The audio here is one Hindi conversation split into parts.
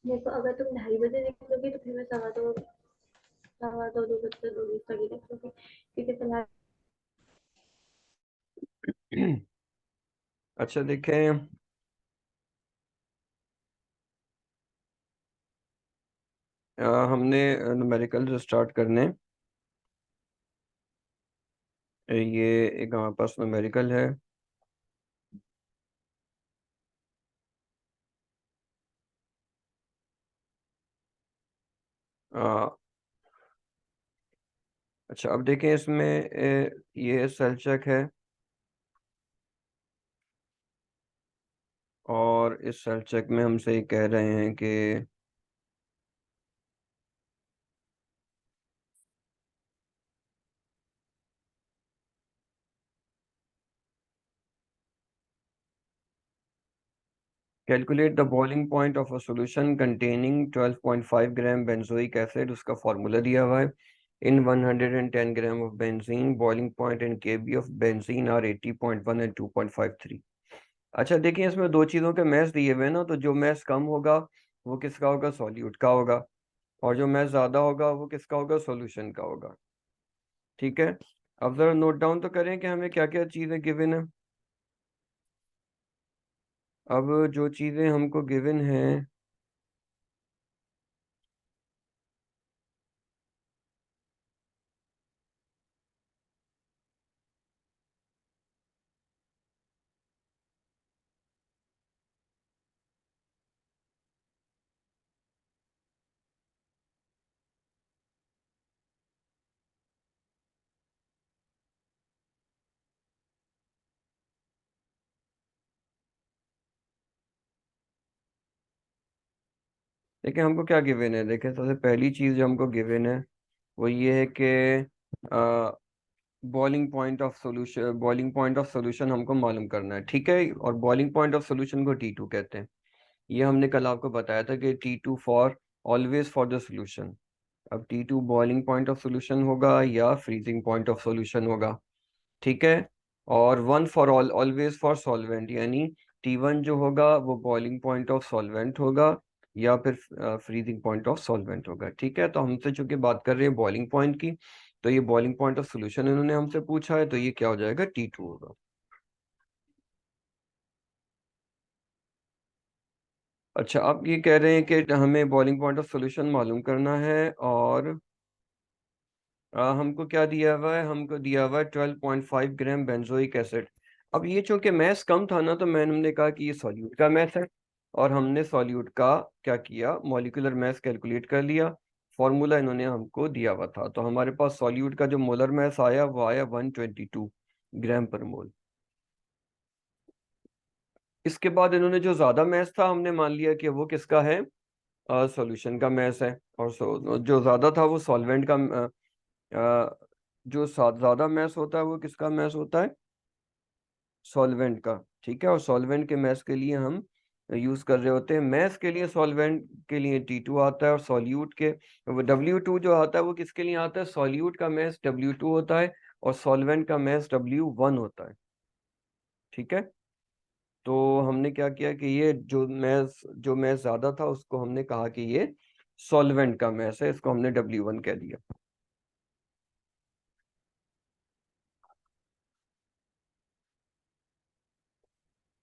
देखो अगर तुम 2:30 बजे निकलोगी तो फिर मैं 2:15 तक ही निकलूंगी, क्योंकि फिलहाल अच्छा देखें, हमने न्यूमेरिकल स्टार्ट करने। ये एक हमारे पास न्यूमेरिकल है। अ, अच्छा अब देखें इसमें ये सेल चेक है, और इस सेल चेक में हमसे ये कह रहे हैं कि calculate the boiling point of a solution containing 12.5 gram benzoic acid. उसका फॉर्मूला दिया हुआ है। In 110 gram of benzene boiling point and K B of benzene are 80.1 and 2.53। अच्छा देखिए, इसमें दो चीज़ों के मैथ्स दिए हुए हैं ना, तो जो मैथ्स कम होगा वो किसका होगा? सॉल्यूट का होगा। और जो मैथ्स ज़्यादा होगा वो किसका होगा? सॉल्यूशन का होगा। ठीक है, अब ज़रा नोट डाउन तो करें कि हमें क्या क्या चीज़ें गिवन है। अब जो चीज़ें हमको गिवन हैं, देखिए हमको क्या गिवन है। देखिए सबसे पहली चीज़ जो हमको गिवन है वो ये है कि बॉइलिंग पॉइंट ऑफ सोल्यूशन हमको मालूम करना है। ठीक है, और बॉइलिंग पॉइंट ऑफ सोल्यूशन को T2 कहते हैं। ये हमने कल आपको बताया था कि T2 for always for the solution. अब T2 boiling point of solution होगा या फ्रीजिंग पॉइंट ऑफ सोल्यूशन होगा। ठीक है, और one for all always for solvent, यानी T1 जो होगा वो बॉइलिंग पॉइंट ऑफ सॉल्वेंट होगा या फिर फ्रीजिंग पॉइंट ऑफ सॉल्वेंट होगा। ठीक है, तो हमसे चूंकि बात कर रहे हैं बॉइलिंग पॉइंट की, तो ये बॉइलिंग पॉइंट ऑफ सोल्यूशन इन्होंने हमसे पूछा है, तो ये क्या हो जाएगा? T2 होगा। अच्छा, अब ये कह रहे हैं कि हमें बॉइलिंग पॉइंट ऑफ सोल्यूशन मालूम करना है, और हमको क्या दिया हुआ है? हमको दिया हुआ है 12.5 ग्राम बेंजोइक एसिड। अब ये चूंकि मैथ्स कम था ना, तो हमने कहा कि ये सॉल्यूट का मैथ्स है, और हमने सॉल्यूट का क्या किया? मॉलिक्यूलर मैथ्स कैलकुलेट कर लिया। फॉर्मूला इन्होंने हमको दिया हुआ था, तो हमारे पास सॉल्यूट का जो मोलर मैथ्स आया वो आया 122 ग्राम पर मोल। इसके बाद इन्होंने जो ज्यादा मैथ्स था हमने मान लिया कि वो किसका है? सॉल्यूशन का मैथ्स है। और जो ज्यादा था वो सॉल्वेंट का अ, जो ज्यादा मैथ्स होता है वो किसका मैथ्स होता है? सॉल्वेंट का। ठीक है, और सॉल्वेंट के मैथ्स के लिए हम यूज कर रहे होते हैं, मैथ्स के लिए सॉल्वेंट के लिए T2 आता है, और सॉल्यूट के W2 जो आता है वो किसके लिए आता है? सॉल्यूट का मैथ्स W2 होता है, और सॉल्वेंट का मैथ्स W1 होता है। ठीक है, तो हमने क्या किया कि ये जो मैथ्स ज्यादा था उसको हमने कहा कि ये सॉल्वेंट का मैथ्स है, इसको हमने W1 कह दिया।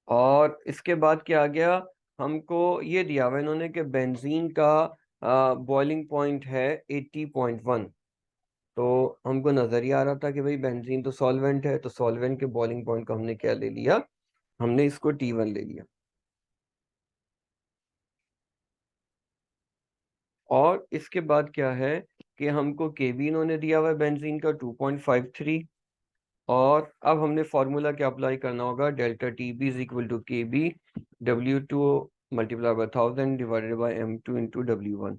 और इसके बाद क्या आ गया? हमको ये दिया हुआ इन्होंने कि बेंजीन का बॉइलिंग पॉइंट है 80.1। तो हमको नजर ही आ रहा था कि भाई बेंजीन तो सॉल्वेंट है, तो सॉल्वेंट के बॉइलिंग पॉइंट को हमने क्या ले लिया? हमने इसको T1 ले लिया। और इसके बाद क्या है कि हमको केबी इन्होंने दिया हुआ है बेंजीन का 2.53। और अब हमने फॉर्मूला क्या अप्लाई करना होगा? Delta T B is equal to K B W2 multiply by 1000 divided by M2 into W1।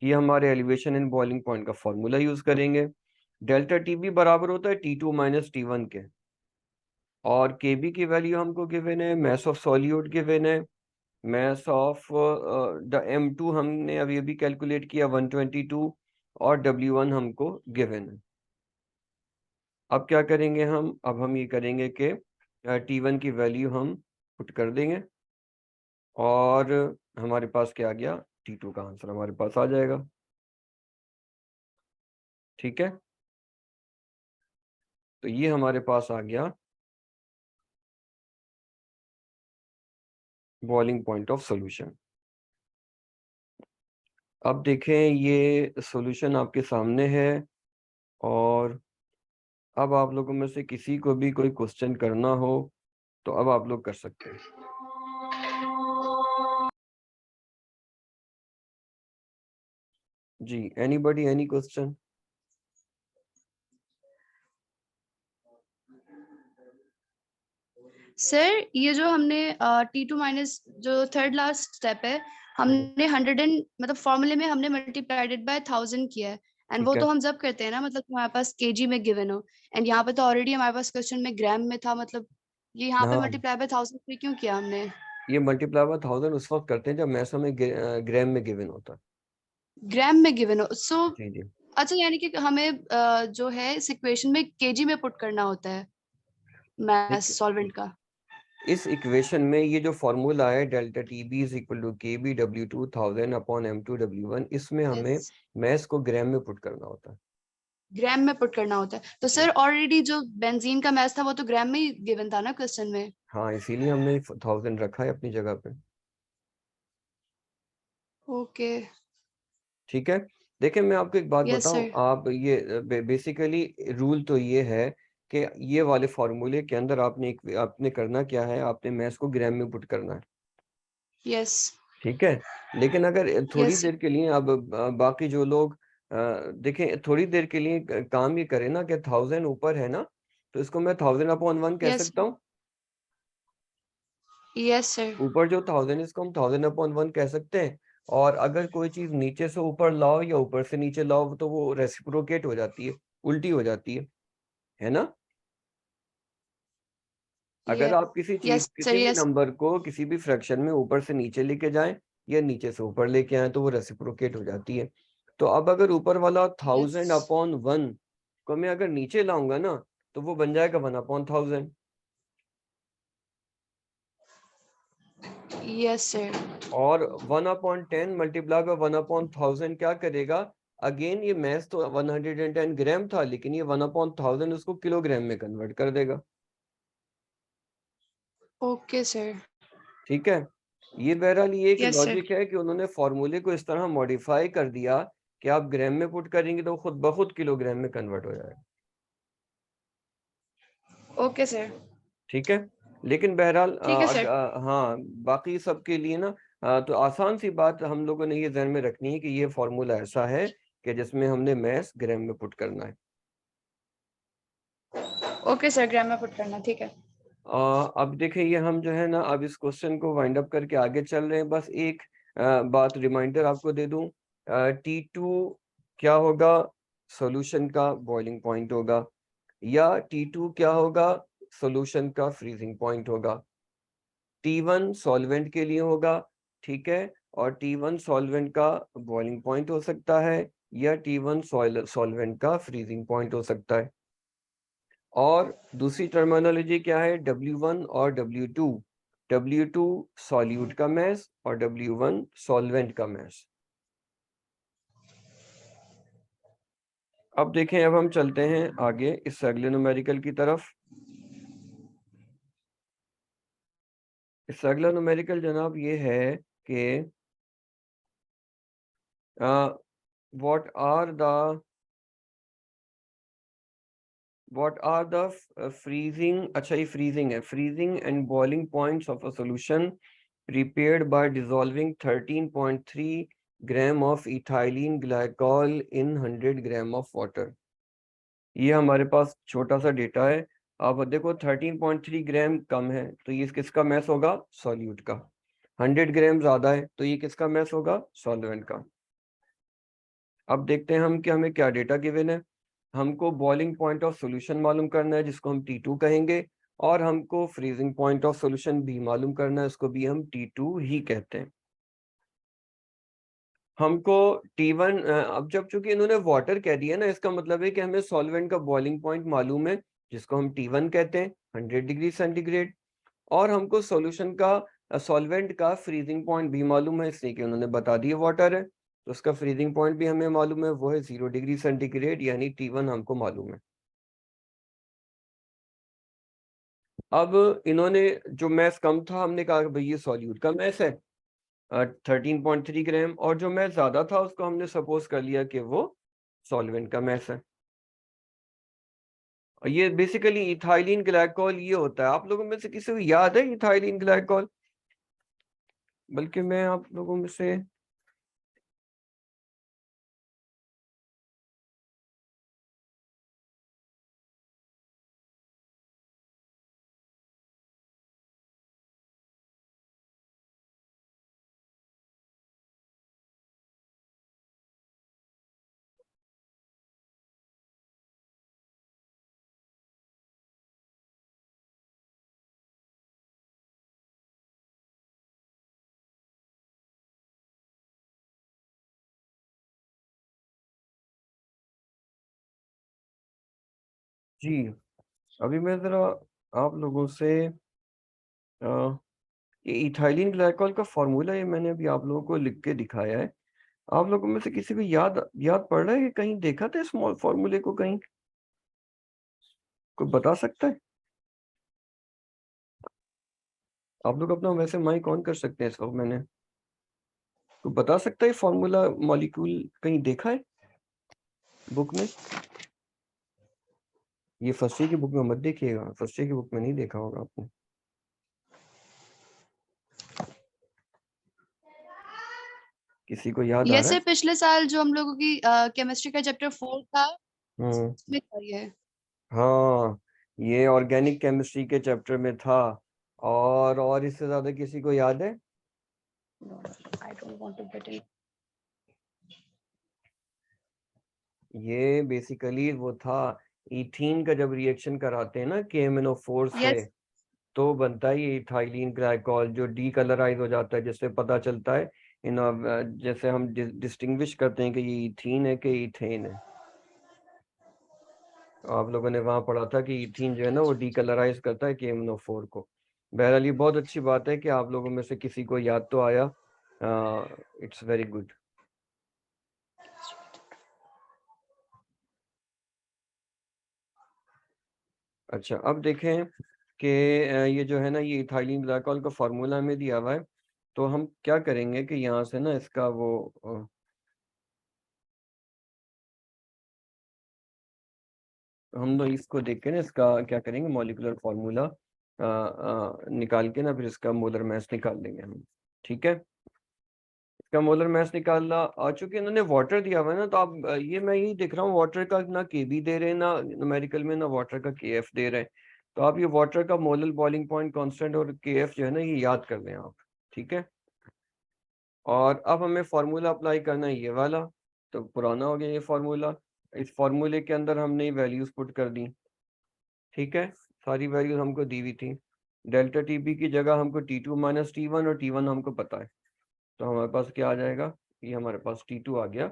ये हमारे एलिवेशन एंड बॉइलिंग पॉइंट का फॉर्मूला यूज करेंगे। डेल्टा टी बी बराबर होता है T2 माइनस T1 के, और के बी की वैल्यू हमको गिवन है, मैस ऑफ सॉल्यूट गिवन है, मैस ऑफ द M2 हमने अभी अभी कैलकुलेट किया 122, और W1 हमको गिवन है। अब क्या करेंगे हम? अब हम ये करेंगे कि T1 की वैल्यू हम पुट कर देंगे, और हमारे पास क्या आ गया? T2 का आंसर हमारे पास आ जाएगा। ठीक है, तो ये हमारे पास आ गया बॉइलिंग पॉइंट ऑफ सॉल्यूशन। अब देखें, ये सॉल्यूशन आपके सामने है और अब आप लोगों में से किसी को भी कोई क्वेश्चन करना हो तो अब आप लोग कर सकते हैं। जी, एनीबॉडी, एनी क्वेश्चन? सर ये जो हमने T2 माइनस जो थर्ड लास्ट स्टेप है, हमने 100 एंड मतलब फॉर्मूले में हमने मल्टीप्लाइड बाय 1000 किया है, एंड ठीक वो है। तो हम जब करते हैं ना, मतलब हमारे पास केजी में गिवन हो, एंड यहाँ पे तो ऑलरेडी हमारे पास क्वेश्चन में ग्राम में था, मतलब ये यहाँ पे हाँ, मल्टीप्लाई बाय 1000 पे क्यों किया हमने? ये मल्टीप्लाई बाय 1000 उस वक्त करते हैं जब मैथ्स में ग्राम में गिवन होता है। ग्राम में गिवन हो, सो जी जी। अच्छा, यानी कि हमें जो है इस इक्वेशन में केजी में पुट करना होता है मास देखिए, सॉल्वेंट का। इस इक्वेशन में ये जो फॉर्मूला है delta T B is equal to K B W2 1000 upon M2 W1, इसमें हमें मैस को ग्राम में पुट करना होता है। ग्राम में पुट करना होता है, तो सर ऑलरेडी जो बेंजीन का मास था वो तो ग्राम में ही गिवन था ना क्वेश्चन में। हाँ, इसीलिए हमने 1000 रखा है अपनी जगह पे। ओके। ठीक है, देखिए मैं आपको एक बात यस बताऊं, सर। आप ये बेसिकली रूल तो ये है कि ये वाले फॉर्मूले के अंदर आपने करना क्या है, आपने मैस को ग्राम में पुट करना है। यस। ठीक है, लेकिन अगर थोड़ी यस देर के लिए अब बाकी जो लोग देखें, थोड़ी देर के लिए काम ये करें ना कि 1000 ऊपर है ना, तो इसको मैं 1000 अपॉन 1 कह यस। सकता हूँ। Yes sir. ऊपर जो 1000 इसको हम 1000 अपॉन 1 कह सकते हैं। और अगर कोई चीज नीचे से ऊपर लाओ या ऊपर से नीचे लाओ तो वो रेसिप्रोकेट हो जाती है, उल्टी हो जाती है ना। अगर आप किसी चीज, यस सर। किसी भी यस। नंबर को किसी भी फ्रैक्शन में ऊपर से नीचे लेके जाएं या नीचे से ऊपर लेके आए तो वो रेसिप्रोकेट हो जाती है। तो अब अगर ऊपर वाला 1000 अपॉन 1 को मैं अगर नीचे लाऊंगा ना तो वो बन जाएगा 1 अपॉन 1000। Yes sir. और 1 अपॉन 10 मल्टीप्लाई बाय 1 अपॉन 1000 क्या करेगा? अगेन ये मैथ तो 110 ग्राम था, लेकिन ये 1 अपॉन 1000 उसको किलोग्राम में कन्वर्ट कर देगा। Okay sir. ठीक है, ये बहरहाल ये एक यस सर। लॉजिक है कि उन्होंने फॉर्मूले को इस तरह मॉडिफाई कर दिया कि आप ग्राम में पुट करेंगे तो खुद ब खुद किलोग्राम में कन्वर्ट हो जाएगा। Okay sir. ठीक है, लेकिन बहरहाल ठीक है सर। हाँ, बाकी सबके लिए ना तो आसान सी बात हम लोगों ने ये ध्यान में रखनी है कि ये फॉर्मूला ऐसा है कि जिसमें हमने मैथ्स ग्राम में पुट करना है। ओके सर, ग्राम में पुट करना, ठीक है। अब देखिए, ये हम जो है ना अब इस क्वेश्चन को वाइंड अप करके आगे चल रहे हैं। बस एक बात रिमाइंडर आपको दे दूं, T2 क्या होगा? सॉल्यूशन का बॉइलिंग पॉइंट होगा, या T2 क्या होगा? सॉल्यूशन का फ्रीजिंग पॉइंट होगा। T1 सॉल्वेंट के लिए होगा, ठीक है, और T1 सॉल्वेंट का बॉइलिंग पॉइंट हो सकता है या T1 सॉल्वेंट का फ्रीजिंग पॉइंट हो सकता है। और दूसरी टर्मिनोलॉजी क्या है? W1 और W2। W2 सॉल्यूट का मैस और W1 सॉल्वेंट का मैस। अब देखें, अब हम चलते हैं आगे इस अगले न्यूमेरिकल की तरफ। इस अगला न्यूमेरिकल जनाब ये है कि व्हाट आर द फ्रीजिंग, अच्छा ये फ्रीजिंग है, freezing and boiling points of a solution prepared by dissolving 13.3 gram of ethylene glycol in 100 gram of water। ये हमारे पास छोटा सा डेटा है। अब देखो 13.3 ग्राम कम है तो ये किसका मैस होगा? सॉल्यूट का। 100 ग्राम ज्यादा है तो ये किसका मैस होगा? सॉल्वेंट का। अब देखते हैं हम कि हमें क्या डेटा गिवन है। हमको बॉइलिंग पॉइंट ऑफ सॉल्यूशन मालूम करना है जिसको हम T2 कहेंगे, और हमको फ्रीजिंग पॉइंट ऑफ सॉल्यूशन भी मालूम करना है, उसको भी हम T2 ही कहते हैं। हमको T1 अब जब चूंकि इन्होंने वाटर कह दिया ना, इसका मतलब है कि हमें सॉल्वेंट का बॉइलिंग पॉइंट मालूम है जिसको हम T1 कहते हैं 100 डिग्री सेंटीग्रेड, और हमको सॉल्यूशन का सॉल्वेंट का फ्रीजिंग पॉइंट भी मालूम है, इसलिए कि उन्होंने बता दिया वाटर है, तो उसका फ्रीजिंग पॉइंट भी हमें मालूम है, वो है 0 डिग्री सेंटीग्रेड, यानी T1 हमको मालूम है। अब इन्होंने जो मैस कम था, हमने कहा कि भाई ये सॉल्यूट का मैस है 13.3 ग्राम, और जो मैस ज्यादा था उसको हमने सपोज कर लिया कि वो सॉल्वेंट का मैस है। और ये बेसिकली इथाइलिन ग्लाइकोल ये होता है। आप लोगों में से किसी को याद है इथाइलिन ग्लाइकोल? बल्कि मैं आप लोगों में से जी, अभी मैं जरा आप लोगों से ये इथाइलिन ग्लाइकोल का फॉर्मूला ये मैंने अभी आप लोगों को लिख के दिखाया है। आप लोगों में से किसी को याद याद पड़ रहा है कि कहीं देखा था स्मॉल फॉर्मूले को? कहीं कोई बता सकता है? आप लोग अपना वैसे माइक ऑन कर सकते हैं इस वक्त। मैंने कोई बता सकता है फॉर्मूला मॉलिक्यूल कहीं देखा है बुक में? ये फर्स्ट ईयर की बुक में मत देखिएगा, फर्स्ट ईयर की बुक में नहीं देखा होगा आपने। किसी को याद आ ये रहा से है? पिछले साल जो हम लोगों की केमिस्ट्री का चैप्टर 4 था हम्म, उसमें था ये। हाँ, ये ऑर्गेनिक केमिस्ट्री के चैप्टर में था। और इससे ज्यादा किसी को याद है? I don't want to get in. ये बेसिकली वो था, इथीन का जब रिएक्शन कराते हैं ना KMnO4 से, Yes. तो बनता है ये इथाइलिन ग्लाइकोल, जो डीकलराइज हो जाता है, जिससे पता चलता है इन जैसे हम डिस्टिंग्विश करते हैं कि ये इथीन है कि इथेन है। आप लोगों ने वहां पढ़ा था कि इथीन जो है ना वो डीकलराइज करता है KMnO4 को। बहरहाल ये बहुत अच्छी बात है कि आप लोगों में से किसी को याद तो आया। It's very good. अच्छा, अब देखें कि ये जो है ना ये इथाइलिन ग्लाइकोल का फार्मूला हमें दिया हुआ है, तो हम क्या करेंगे कि यहाँ से ना इसका वो हम लोग इसको देख के ना इसका क्या करेंगे, मॉलिक्यूलर फार्मूला निकाल के ना फिर इसका मोलर मास निकाल लेंगे हम। ठीक है, इसका मोलर मास निकालना आ चुके। इन्होंने वाटर दिया हुआ है ना, तो आप ये मैं यही देख रहा हूँ वाटर का ना KB दे रहे हैं, ना न्यूमेरिकल में ना वाटर का KF दे रहे हैं। तो आप ये वाटर का मोलर बॉइलिंग पॉइंट कांस्टेंट और KF जो है ना ये याद कर लें आप। ठीक है, और अब हमें फार्मूला अप्लाई करना है ये वाला। तो पुराना हो गया ये फार्मूला, इस फार्मूले के अंदर हमने वैल्यूज पुट कर दी। ठीक है, सारी वैल्यूज हमको दी हुई थी। डेल्टा TB की जगह हमको T2 माइनस T1, और T1 हमको पता है, तो हमारे पास क्या आ जाएगा, ये हमारे पास T2 आ गया,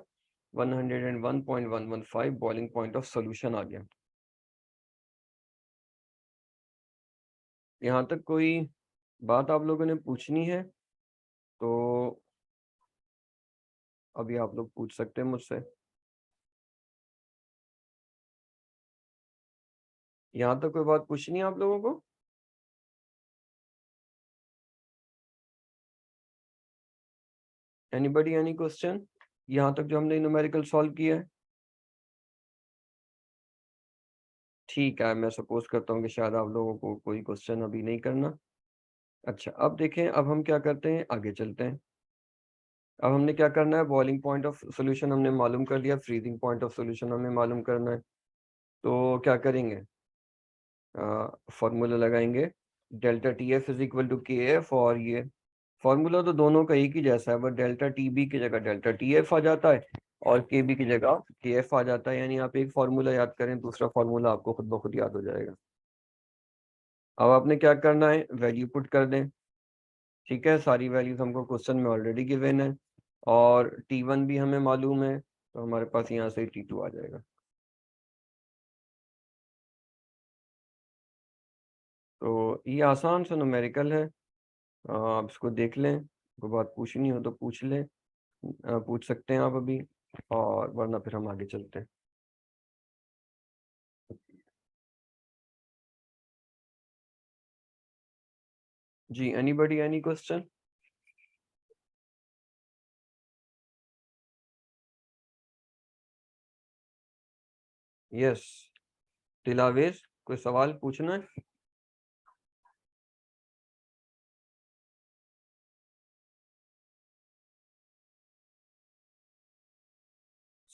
101.115 बॉइलिंग पॉइंट ऑफ सोल्यूशन आ गया। यहाँ तक कोई बात आप लोगों ने पूछनी है तो अभी आप लोग पूछ सकते हैं मुझसे। यहाँ तक कोई बात पूछनी है आप लोगों को? एनीबडी, एनी क्वेश्चन यहाँ तक जो हमने न्यूमेरिकल सॉल्व किया है? ठीक है, मैं सपोज करता हूँ कि शायद आप लोगों को कोई क्वेश्चन अभी नहीं करना। अच्छा, अब देखें, अब हम क्या करते हैं, आगे चलते हैं। अब हमने क्या करना है, बॉइलिंग पॉइंट ऑफ सोल्यूशन हमने मालूम कर लिया, फ्रीजिंग पॉइंट ऑफ सोल्यूशन हमें मालूम करना है। तो क्या करेंगे, फॉर्मूला लगाएंगे, delta TF is equal to KF, और ये फॉर्मूला तो दोनों का एक ही जैसा है, बट डेल्टा TB की जगह डेल्टा TF आ जाता है और KB की जगह KF आ जाता है। यानी आप एक फॉर्मूला याद करें, दूसरा फॉर्मूला आपको खुद ब खुद याद हो जाएगा। अब आपने क्या करना है, वैल्यू पुट कर दें। ठीक है, सारी वैल्यूज हमको क्वेश्चन में ऑलरेडी गिवन है, और T1 भी हमें मालूम है, तो हमारे पास यहाँ से T2 आ जाएगा। तो ये आसान सा न्यूमेरिकल है, आप इसको देख लें, कोई बात पूछनी हो तो पूछ लें, पूछ सकते हैं आप अभी, और वरना फिर हम आगे चलते हैं। जी, एनीबॉडी एनी क्वेश्चन? यस, तिलावेश, कोई सवाल पूछना है?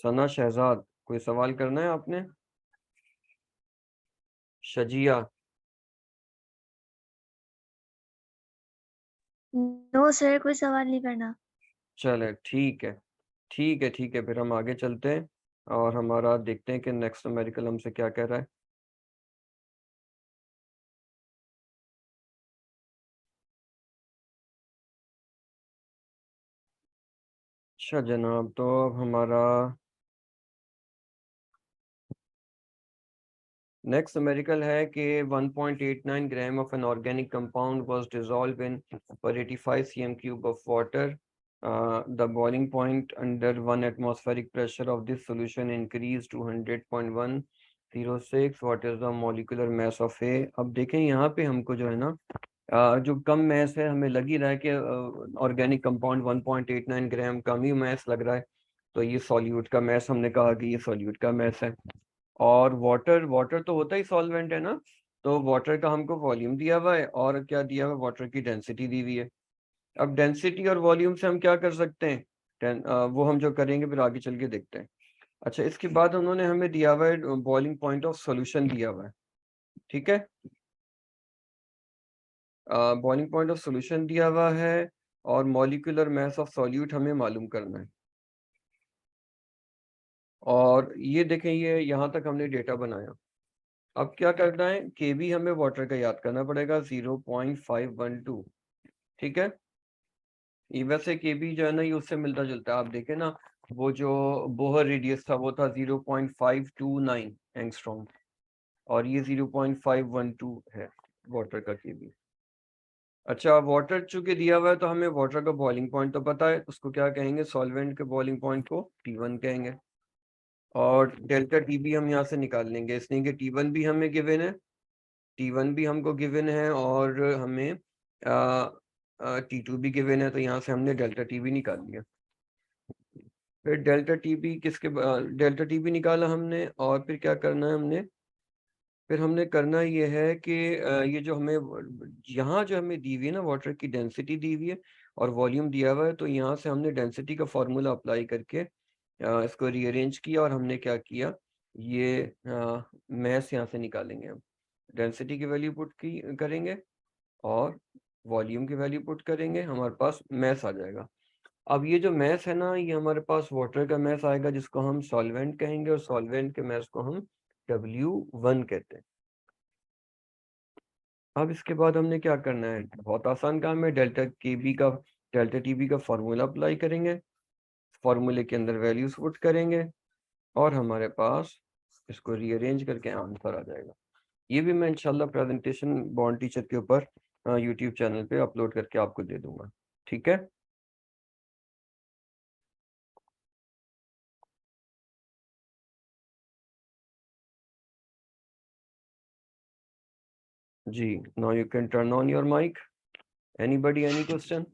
सना शहजाद, कोई सवाल करना है आपने? शजिया, नो सर, कोई सवाल नहीं करना। चले ठीक है, ठीक है, ठीक है, फिर हम आगे चलते हैं और हमारा देखते हैं कि नेक्स्ट न्यूमेरिकल हमसे क्या कह रहा है। अच्छा जनाब, तो अब हमारा नेक्स्ट न्यूमेरिकल है कि 1.89 gram of an organic compound was dissolve in पर 85 cm³ of water. The boiling point under 1 atmospheric pressure of this solution increased to 100.106. What is the molecular mass of A? अब देखें यहाँ पे हमको जो है ना, जो कम मैस है, हमें लग ही रहा है कि ऑर्गेनिक कंपाउंड 1.89 ग्राम कम ही मैस लग रहा है, तो ये सॉल्यूट का मैस, हमने कहा कि ये सॉल्यूट का मैस है। और वाटर, वाटर तो होता ही सॉल्वेंट है ना, तो वाटर का हमको वॉल्यूम दिया हुआ है और क्या दिया हुआ है, वाटर की डेंसिटी दी हुई है। अब डेंसिटी और वॉल्यूम से हम क्या कर सकते हैं, वो हम जो करेंगे फिर आगे चल के देखते हैं। अच्छा, इसके बाद उन्होंने हमें दिया हुआ है बॉइलिंग पॉइंट ऑफ सॉल्यूशन दिया हुआ है, ठीक है, बॉइलिंग पॉइंट ऑफ सॉल्यूशन दिया हुआ है और मॉलिक्यूलर मास ऑफ सॉल्यूट हमें मालूम करना है। और ये देखें, ये यहाँ तक हमने डेटा बनाया। अब क्या करना है, के बी हमें वाटर का याद करना पड़ेगा 0.512, ठीक है। ये वैसे के बी जो है ना, ये उससे मिलता जुलता है, आप देखें ना, वो जो बोहर रेडियस था वो था 0.529 एंगस्ट्रॉम, और ये 0.512 है वाटर का के बी। अच्छा, वाटर चूंकि दिया हुआ है तो हमें वाटर का बॉइलिंग पॉइंट तो पता है, उसको क्या कहेंगे, सॉल्वेंट के बॉइलिंग पॉइंट को T1 कहेंगे, और डेल्टा टी बी हम यहाँ से निकाल लेंगे, इसलिए कि T1 भी हमें गिवन है, T1 भी हमको गिवन है, और हमें T2 भी गिवन है, तो यहाँ से हमने डेल्टा टी बी निकाल लिया। फिर delta T B delta T B निकाला हमने, और फिर क्या करना है हमने, फिर हमने करना ये है कि ये जो हमें यहाँ जो हमें दी हुई है ना, वाटर की डेंसिटी दी हुई है और वॉल्यूम दिया हुआ है, तो यहाँ से हमने डेंसिटी का फॉर्मूला अप्लाई करके इसको रीअरेंज किया, और हमने क्या किया, ये मैस यहाँ से निकालेंगे हम, डेंसिटी की वैल्यू पुट की करेंगे और वॉल्यूम की वैल्यू पुट करेंगे, हमारे पास मैस आ जाएगा। अब ये जो मैस है ना, ये हमारे पास वाटर का मैस आएगा जिसको हम सॉल्वेंट कहेंगे, और सॉल्वेंट के मैस को हम W1 कहते हैं। अब इसके बाद हमने क्या करना है, बहुत आसान काम है, डेल्टा टीबी का फॉर्मूला अप्लाई करेंगे, फॉर्मूले के अंदर वैल्यूज पुट करेंगे, और हमारे पास इसको रीअरेंज करके आंसर आ जाएगा। ये भी मैं इंशाल्लाह प्रेजेंटेशन बॉन्ड टीचर के ऊपर यूट्यूब चैनल पे अपलोड करके आपको दे दूंगा, ठीक है। जी, now you can turn on your mic, anybody any question?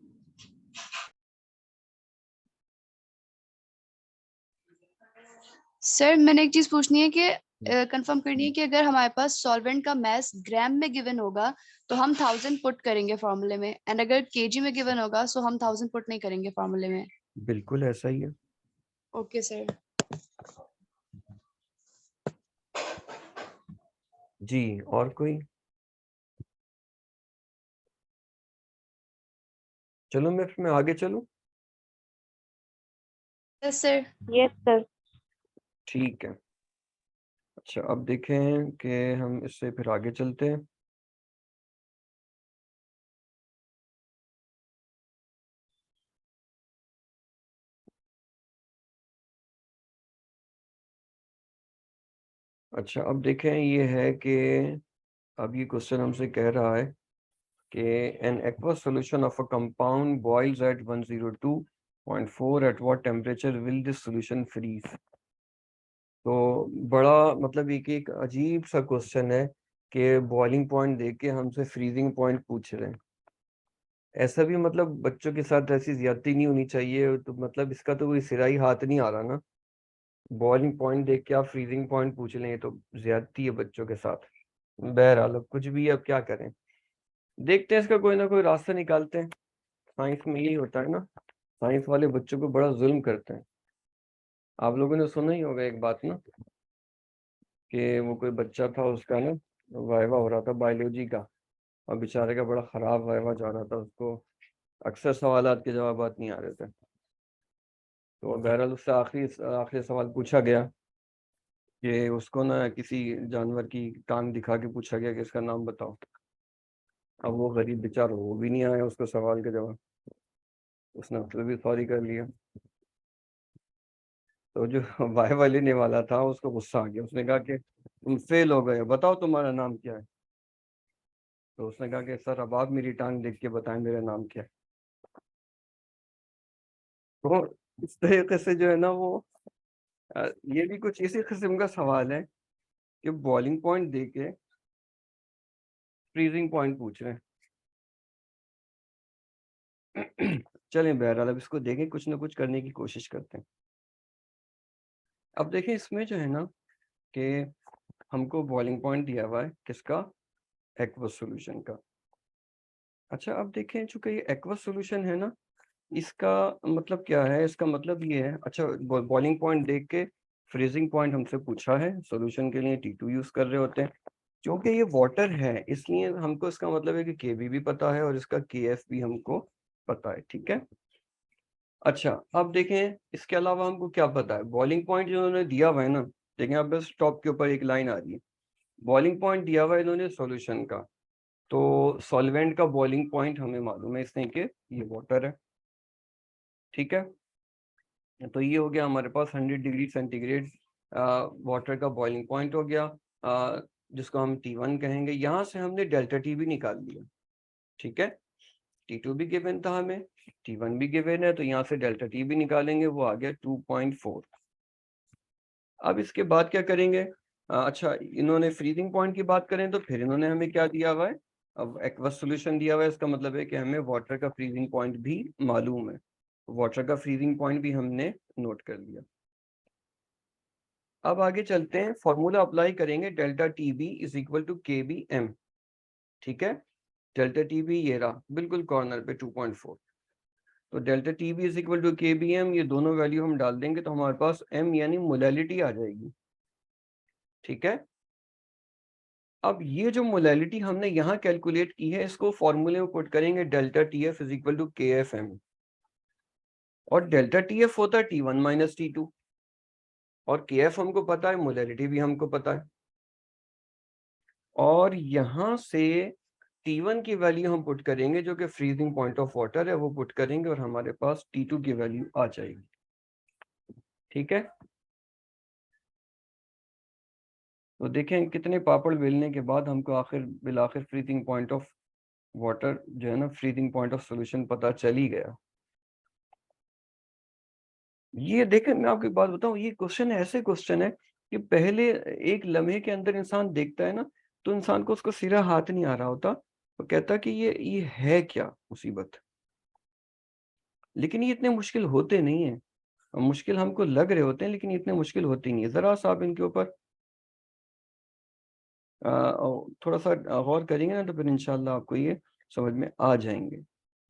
Sir मैंने एक चीज पूछनी है कि कंफर्म करनी है कि अगर हमारे पास सॉल्वेंट का मास ग्राम में गिवन होगा तो हम 1000 पुट करेंगे फॉर्मूले में, एंड अगर केजी में गिवन होगा सो हम 1000 पुट नहीं करेंगे फॉर्मूले में। बिल्कुल ऐसा ही है। Okay sir. जी, और कोई? चलो मैं आगे चलूं? Yes sir. Yes sir. ठीक है। अच्छा, अब देखें कि हम इससे फिर आगे चलते हैं। अच्छा, अब देखें, ये है कि अब ये क्वेश्चन हमसे कह रहा है कि an aqueous solution of a compound boils at 102.4 at what temperature will this solution freeze? तो बड़ा मतलब एक अजीब सा क्वेश्चन है कि बॉइलिंग पॉइंट देख के हमसे फ्रीजिंग पॉइंट पूछ रहे हैं। ऐसा भी मतलब बच्चों के साथ ऐसी ज्यादती नहीं होनी चाहिए, तो मतलब इसका तो कोई सिरा ही हाथ नहीं आ रहा ना। बॉइलिंग पॉइंट देख के आप फ्रीजिंग पॉइंट पूछ लें, तो ज्यादती है बच्चों के साथ। बहरहाल अब कुछ भी है, अब क्या करें, देखते हैं इसका कोई ना कोई रास्ता निकालते हैं। साइंस में यही होता है ना, साइंस वाले बच्चों को बड़ा जुल्म करते हैं। आप लोगों ने सुना ही होगा एक बात ना, कि वो कोई बच्चा था, उसका ना वाइवा हो रहा था बायोलॉजी का, और बेचारे का बड़ा खराब वाइवा जा रहा था, उसको अक्सर सवालात के जवाब नहीं आ रहे थे। तो बहरहाल उससे आखिरी सवाल पूछा गया कि उसको ना किसी जानवर की टांग दिखा के पूछा गया कि इसका नाम बताओ। अब वो गरीब बेचारा, वो भी नहीं आया उसको सवाल का जवाब, उसने उससे भी सॉरी कर लिया। तो जो वाइवा लेने वाला था उसको गुस्सा आ गया, उसने कहा कि तुम फेल हो गए, बताओ तुम्हारा नाम क्या है। तो उसने कहा कि सर अब आप मेरी टांग देख के बताएं मेरा नाम क्या है। तो इस तरीके से जो है ना वो ये भी कुछ इसी किस्म का सवाल है कि बॉइलिंग पॉइंट दे के फ्रीजिंग पॉइंट पूछ रहे हैं। चलें बहरहाल अब इसको देखें, कुछ ना कुछ करने की कोशिश करते हैं। अब देखें इसमें जो है ना कि हमको बॉइलिंग पॉइंट दिया हुआ है किसका, एक्वस सॉल्यूशन का। अच्छा अब देखें चूंकि ये एक्वस सॉल्यूशन है ना, इसका मतलब क्या है, इसका मतलब ये है, अच्छा बॉइलिंग पॉइंट देख के फ्रीजिंग पॉइंट हमसे पूछा है, सॉल्यूशन के लिए T2 यूज कर रहे होते हैं। क्योंकि ये वाटर है इसलिए हमको इसका मतलब है कि Kb भी पता है और इसका Kf भी हमको पता है, ठीक है। अच्छा अब देखें इसके अलावा हमको क्या पता है, बॉइलिंग पॉइंट जो उन्होंने दिया हुआ है ना, देखें आप बस टॉप के ऊपर एक लाइन आ रही है, बॉइलिंग पॉइंट दिया हुआ है इन्होंने सॉल्यूशन का, तो सॉल्वेंट का बॉइलिंग पॉइंट हमें मालूम है इसने कि ये वाटर है, ठीक है। तो ये हो गया हमारे पास 100 डिग्री सेंटीग्रेड वाटर का बॉइलिंग पॉइंट हो गया, जिसको हम T1 कहेंगे। यहाँ से हमने डेल्टा T भी निकाल लिया, ठीक है। T2 भी गिवन था हमें, T1 भी गिवन है, तो यहाँ से डेल्टा T भी निकालेंगे, वो आ गया 2.4। अब इसके बाद क्या करेंगे, अच्छा इन्होंने फ्रीजिंग पॉइंट की बात करें तो फिर इन्होंने हमें क्या दिया हुआ है, अब एक्वस सॉल्यूशन दिया हुआ है, इसका मतलब है कि हमें वाटर का फ्रीजिंग पॉइंट भी मालूम है, वाटर का फ्रीजिंग पॉइंट भी हमने नोट कर लिया। अब आगे चलते हैं, फॉर्मूला अप्लाई करेंगे, delta T B is equal to K B M, ठीक है। डेल्टा टी बी ये रहा बिल्कुल कॉर्नर पे 2.4, तो delta T B is equal to K B M, ये दोनों वैल्यू हम डाल देंगे तो हमारे पास एम यानी मोलैलिटी आ जाएगी, ठीक है। अब ये जो मोलैलिटी हमने यहाँ कैलकुलेट की है, इसको फॉर्मूले में पुट करेंगे, delta T F is equal to K F M, और डेल्टा टी एफ होता है T1 माइनस T2, और के एफ हमको पता है, मोलैलिटी भी हमको पता है, और यहाँ से T1 की वैल्यू हम पुट करेंगे जो कि फ्रीजिंग पॉइंट ऑफ वाटर है, वो पुट करेंगे और हमारे पास T2 की वैल्यू आ जाएगी, ठीक है। तो देखें कितने पापड़ बेलने के बाद हमको आखिर बिलाखिर फ्रीजिंग पॉइंट ऑफ वाटर जो है ना, फ्रीजिंग पॉइंट ऑफ सॉल्यूशन पता चल ही गया। ये देखें मैं आपको एक बात बताऊं, ये क्वेश्चन ऐसे क्वेश्चन है कि पहले एक लम्हे के अंदर इंसान देखता है ना, तो इंसान को उसको सिरा हाथ नहीं आ रहा होता, तो कहता कि ये है क्या मुसीबत। लेकिन ये इतने मुश्किल होते नहीं है, मुश्किल हमको लग रहे होते हैं लेकिन इतने मुश्किल होते नहीं है। जरा सा आप इनके ऊपर थोड़ा सा गौर करेंगे ना, तो फिर इंशाल्लाह आपको ये समझ में आ जाएंगे।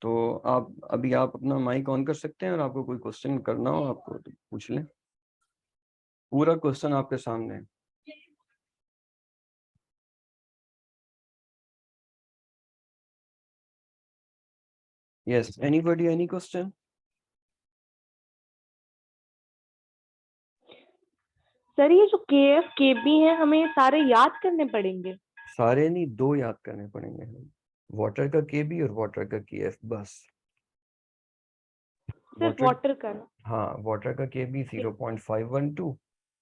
तो आप अपना माइक ऑन कर सकते हैं, और आपको कोई क्वेश्चन करना हो आपको तो पूछ लें, पूरा क्वेश्चन आपके सामने है। Yes, anybody, any question? Sir ये जो के एफ के बी है हमें ये सारे याद करने पड़ेंगे? सारे नहीं, दो याद करने पड़ेंगे, वाटर का केबी और वाटर का केएफ, बस। सिर्फ वाटर का ना? हाँ, वाटर का केबी 0.512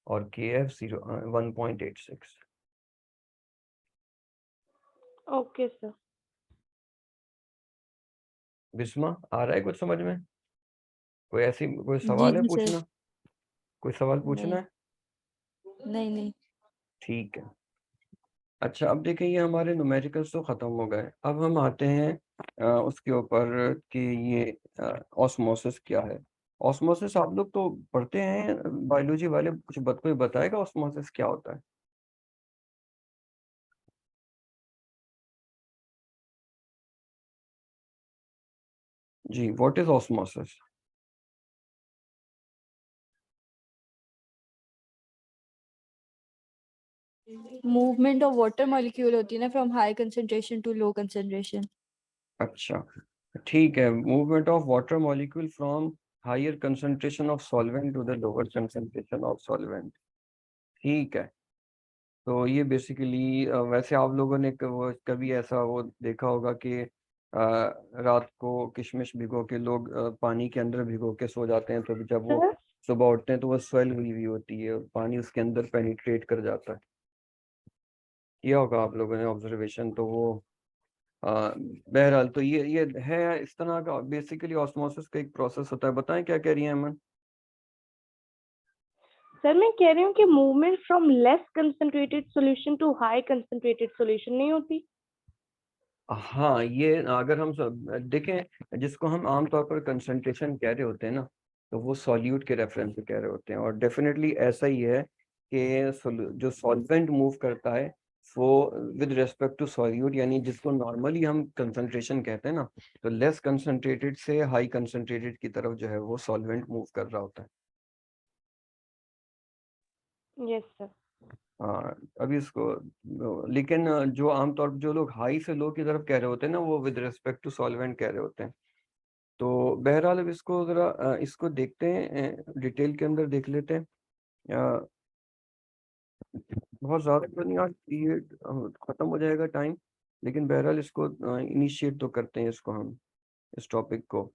और केएफ 1.86। Okay sir. बिस्मा आ रहा है कुछ समझ में? कोई जी सवाल है जी सर। पूछना? कोई सवाल पूछना नहीं है? नहीं नहीं। ठीक है। अच्छा, अब देखें ये हमारे न्यूमेरिकल्स तो ख़त्म हो गए। अब हम आते हैं उसके ऊपर कि ये ऑस्मोसिस क्या है। ऑस्मोसिस आप लोग तो पढ़ते हैं बायोलॉजी वाले, कोई बताएगा ऑस्मोसिस क्या होता है? जी, what is osmosis? Movement of water molecule होती है ना, from high concentration to low concentration. अच्छा, ठीक है। Movement of water molecule from higher concentration of solvent to the lower concentration of solvent. ठीक है। तो ये बेसिकली वैसे आप लोगों ने कभी ऐसा वो देखा होगा कि रात को किशमिश भिगो के लोग पानी के अंदर भिगो के सो जाते हैं, तो जब वो सर सुबह उठते हैं तो वो स्वेल हुई हुई होती है और पानी उसके अंदर पेनिट्रेट कर जाता है। किया होगा आप लोगों ने ऑब्जर्वेशन। तो वो बहरहाल तो ये है इस तरह का बेसिकली ऑस्मोसिस का एक प्रोसेस होता है। बताएं क्या कह रही हैं अमन? सर मैं कह रही हूँ कि movement from less concentrated solution to high concentrated solution नहीं होती? हाँ, ये अगर हम देखें जिसको हम आमतौर पर कंसंट्रेशन कह रहे होते हैं ना, तो वो सॉल्यूट के रेफरेंस से कह रहे होते हैं। और डेफिनेटली ऐसा ही है कि जो सॉल्वेंट मूव करता है वो विद रिस्पेक्ट टू सॉल्यूट, यानी जिसको नॉर्मली हम कंसंट्रेशन कहते हैं ना, तो लेस कंसंट्रेटेड से हाई कंसंट्रेटेड की तरफ जो है वो सॉल्वेंट मूव कर रहा होता है। Yes sir. हाँ, अभी इसको लेकिन जो आमतौर पर जो लोग हाई से लो की तरफ कह रहे होते हैं ना, वो विद रिस्पेक्ट टू सॉल्वेंट कह रहे होते हैं। तो बहरहाल अब इसको जरा इसको देखते हैं, डिटेल के अंदर देख लेते हैं। अ, बहुत ज़्यादा तो नहीं, आज ये ख़त्म हो जाएगा टाइम, लेकिन बहरहाल इसको इनिशिएट तो करते हैं इसको हम, इस टॉपिक को।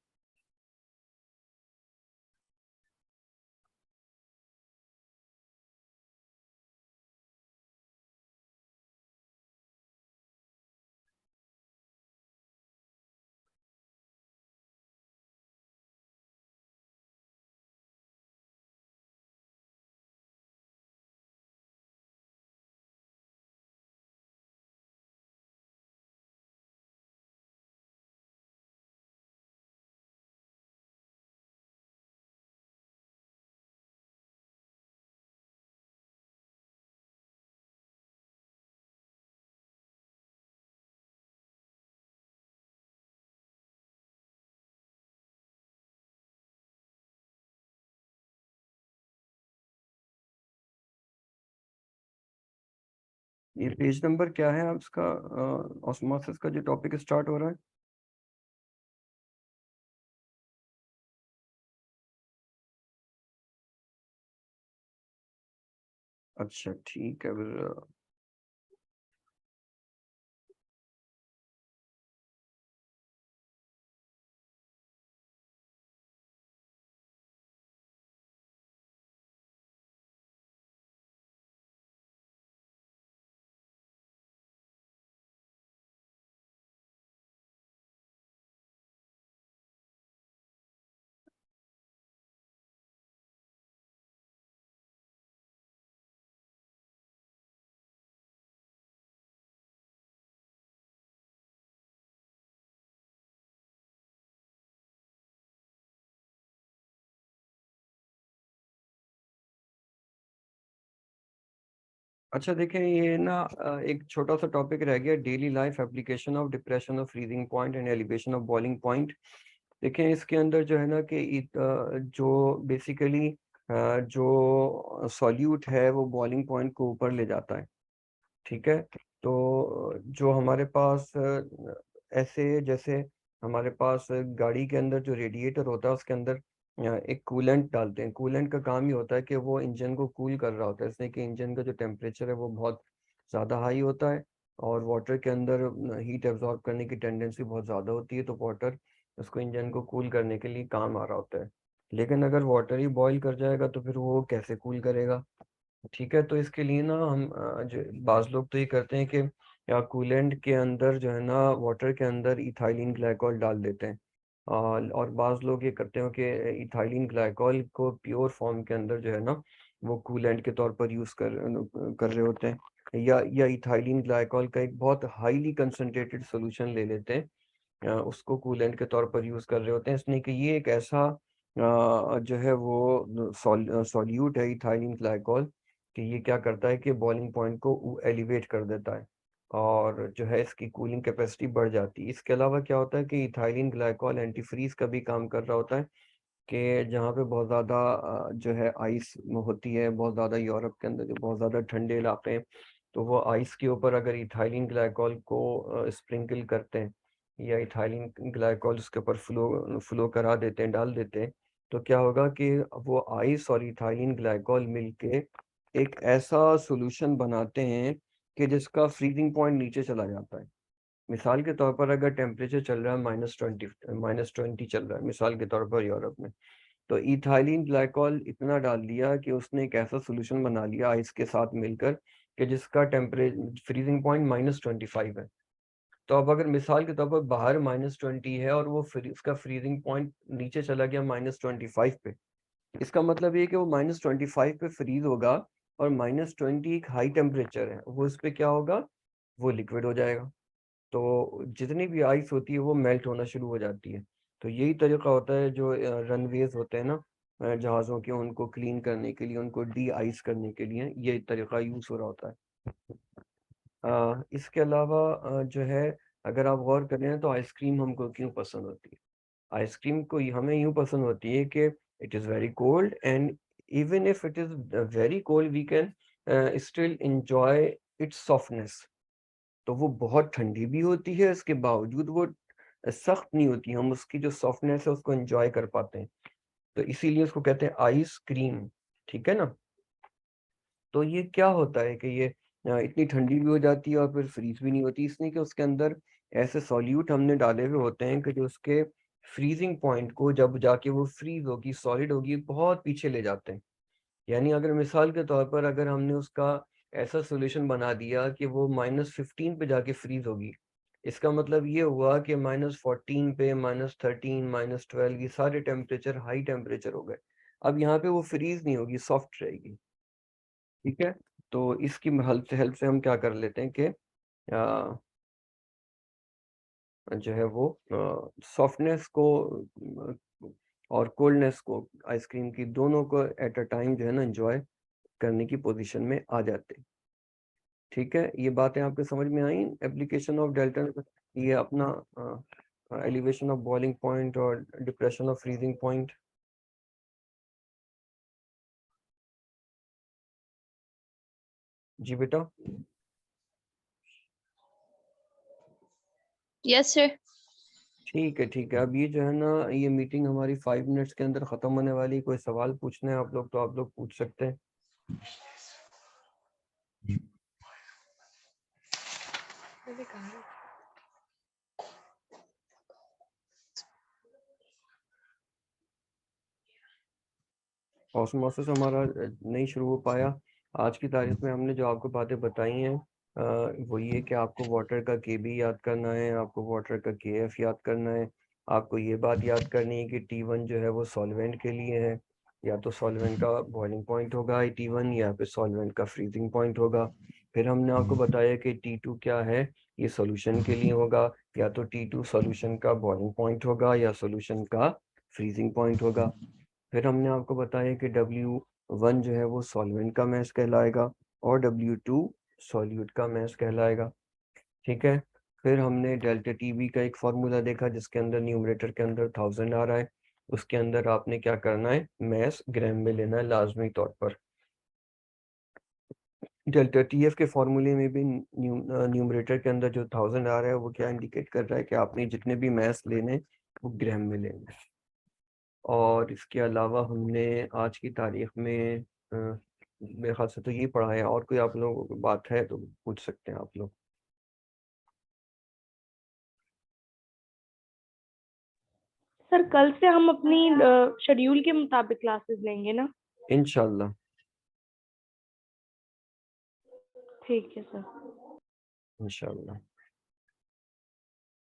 ये पेज नंबर क्या है आप इसका, ऑस्मोसिस का जो टॉपिक स्टार्ट हो रहा है? अच्छा, ठीक है फिर। अच्छा देखें, ये ना एक छोटा सा टॉपिक रह गया, daily life application of depression of freezing point and elevation of boiling point. देखें इसके अंदर जो है ना कि जो बेसिकली जो सॉल्यूट है वो बॉइलिंग पॉइंट को ऊपर ले जाता है। ठीक है। तो जो हमारे पास ऐसे जैसे हमारे पास गाड़ी के अंदर जो रेडिएटर होता है उसके अंदर एक कूलेंट डालते हैं। कूलेंट का काम ही होता है कि वो इंजन को कूल कर रहा होता है, इसलिए कि इंजन का जो टेम्परेचर है वो बहुत ज़्यादा हाई होता है और वाटर के अंदर हीट एब्जॉर्ब करने की टेंडेंसी बहुत ज़्यादा होती है, तो वाटर उसको इंजन को कूल करने के लिए काम आ रहा होता है। लेकिन अगर वाटर ही बॉईल कर जाएगा तो फिर वो कैसे कूल करेगा? ठीक है। तो इसके लिए ना हम जो बाज लोग तो ये करते हैं कि या कूलेंट के अंदर जो है ना वाटर के अंदर इथाइलिन ग्लाइकॉल डाल देते हैं। और बाज़ लोग ये करते हैं कि इथाइलिन ग्लाइकॉल को प्योर फॉर्म के अंदर जो है ना वो कूलेंट के तौर पर यूज़ कर रहे होते हैं, या इथाइलिन ग्लाइकॉल का एक बहुत हाईली कंसनट्रेटेड सोल्यूशन ले लेते हैं, उसको कूलेंट के तौर पर यूज़ कर रहे होते हैं, इसलिए कि ये एक ऐसा जो है वो सॉल्यूट है इथाइलिन ग्लाइकॉल कि ये क्या करता है कि बॉइलिंग पॉइंट को एलिवेट कर देता है और जो है इसकी कूलिंग कैपेसिटी बढ़ जाती है। इसके अलावा क्या होता है कि इथाइलिन ग्लाइकॉल एंटीफ्रीज का भी काम कर रहा होता है कि जहाँ पे बहुत ज़्यादा जो है आइस होती है, बहुत ज़्यादा यूरोप के अंदर जो बहुत ज़्यादा ठंडे इलाके हैं, तो वो आइस के ऊपर अगर इथाइलिन ग्लाइकॉल को स्प्रिंकल करते हैं या इथाइलिन ग्लाइकॉल उसके ऊपर फ्लो करा देते हैं, डाल देते हैं, तो क्या होगा कि वो आइस और इथाइलिन ग्लाइकॉल मिलके एक ऐसा सॉल्यूशन बनाते हैं कि जिसका फ्रीजिंग पॉइंट नीचे चला जाता है। मिसाल के तौर पर अगर टेम्परेचर चल रहा है -20 चल रहा है मिसाल के तौर पर यूरोप में, तो इथाइलिन ग्लाइकॉल इतना डाल दिया कि उसने एक ऐसा सॉल्यूशन बना लिया आइस के साथ मिलकर कि जिसका टेम्परेचर फ्रीजिंग पॉइंट -25 है। तो अब अगर मिसाल के तौर पर बाहर -20 है और वो उसका फ्रीजिंग पॉइंट नीचे चला गया -25 पे, इसका मतलब ये कि वो -25 पे फ्रीज होगा और -20 एक हाई टेम्परेचर है, वो इस पे क्या होगा, वो लिक्विड हो जाएगा। तो जितनी भी आइस होती है वो मेल्ट होना शुरू हो जाती है। तो यही तरीका होता है जो रनवेज होते हैं ना जहाज़ों के, उनको क्लीन करने के लिए, उनको डी आइस करने के लिए ये तरीका यूज़ हो रहा होता है। इसके अलावा जो है अगर आप गौर करें तो आइसक्रीम हमको क्यों पसंद होती है? आइसक्रीम को हमें यूँ पसंद होती है कि it is very cold and even if it is very cold we can still enjoy its softness. तो वो बहुत ठंडी भी होती है, इसके बावजूद वो सख्त नहीं होती, हम उसकी जो सॉफ्टनेस है उसको एंजॉय कर पाते हैं, तो इसीलिए उसको कहते हैं आइस क्रीम, ठीक है ना। तो ये क्या होता है कि ये इतनी ठंडी भी हो जाती है और फिर फ्रीज भी नहीं होती, इसलिए कि उसके अंदर ऐसे सॉल्यूट हमने डाले हुए होते हैं कि जो उसके फ्रीजिंग पॉइंट को जब जाके वो फ्रीज होगी, सॉलिड होगी, बहुत पीछे ले जाते हैं। यानी अगर मिसाल के तौर पर अगर हमने उसका ऐसा सॉल्यूशन बना दिया कि वो -15 पे जाके फ्रीज होगी, इसका मतलब ये हुआ कि -14 पे, -13, -12 ये सारे टेम्परेचर हाई टेम्परेचर हो गए। अब यहाँ पे वो फ्रीज नहीं होगी, सॉफ्ट रहेगी, ठीक है। तो इसकी हेल्प से हम क्या कर लेते हैं कि जो है वो सॉफ्टनेस को और कोल्डनेस को, आइसक्रीम की दोनों को एट अ टाइम जो है ना एंजॉय करने की पोजीशन में आ जाते हैं, ठीक है। ये बातें आपके समझ में आई, एप्लीकेशन ऑफ डेल्टा, ये अपना एलिवेशन ऑफ बॉइलिंग पॉइंट और डिप्रेशन ऑफ फ्रीजिंग पॉइंट। जी बेटा। Yes sir. ठीक है, ठीक है। अब ये जो है ना ये मीटिंग हमारी 5 मिनट्स के अंदर ख़त्म होने वाली है। कोई सवाल पूछना है आप लोग तो आप लोग पूछ सकते हैं। ऑस्मोसिस हमारा नहीं शुरू हो पाया। आज की तारीख में हमने जो आपको बातें बताई हैं वो ये कि आपको वाटर का केबी याद करना है, आपको वाटर का केएफ याद करना है, आपको ये बात याद करनी है कि T1 जो है वो सॉल्वेंट के लिए है, या तो सॉल्वेंट का बॉइलिंग पॉइंट होगा T1 या फिर सॉल्वेंट का फ्रीजिंग पॉइंट होगा। फिर हमने आपको बताया कि T2 क्या है, ये सॉल्यूशन के लिए होगा, या तो T2 सॉल्यूशन का बॉइलिंग पॉइंट होगा या सॉल्यूशन का फ्रीजिंग पॉइंट होगा। फिर हमने आपको बताया कि W1 जो है वो सॉल्वेंट का मैस कहलाएगा और W2 सॉल्यूट का मैस कहलाएगा, ठीक है। फिर हमने डेल्टा टीबी का एक फार्मूला देखा जिसके अंदर न्यूमरेटर के अंदर 1000 आ रहा है, उसके अंदर आपने क्या करना है, मैस ग्राम में लेना है लाजमी तौर पर। डेल्टा टीएफ के फार्मूले में भी न्यूमरेटर के अंदर जो 1000 आ रहा है वो क्या इंडिकेट कर रहा है कि आपने जितने भी मैस लेने वो ग्राम में लेने। और इसके अलावा हमने आज की तारीख में मेरे ख्याल से तो ये पढ़ा है, और कोई आप लोगों को बात है तो पूछ सकते हैं आप लोग। सर कल से हम अपनी शेड्यूल के मुताबिक क्लासेस लेंगे ना? इंशाल्लाह। ठीक है सर। इंशाल्लाह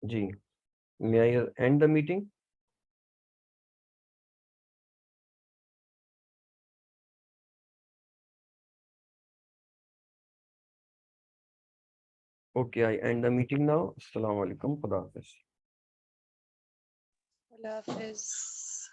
जी। May I end the meeting. Okay, I end the meeting now. Assalamu alaikum. Khuda Hafiz. Allah Hafiz.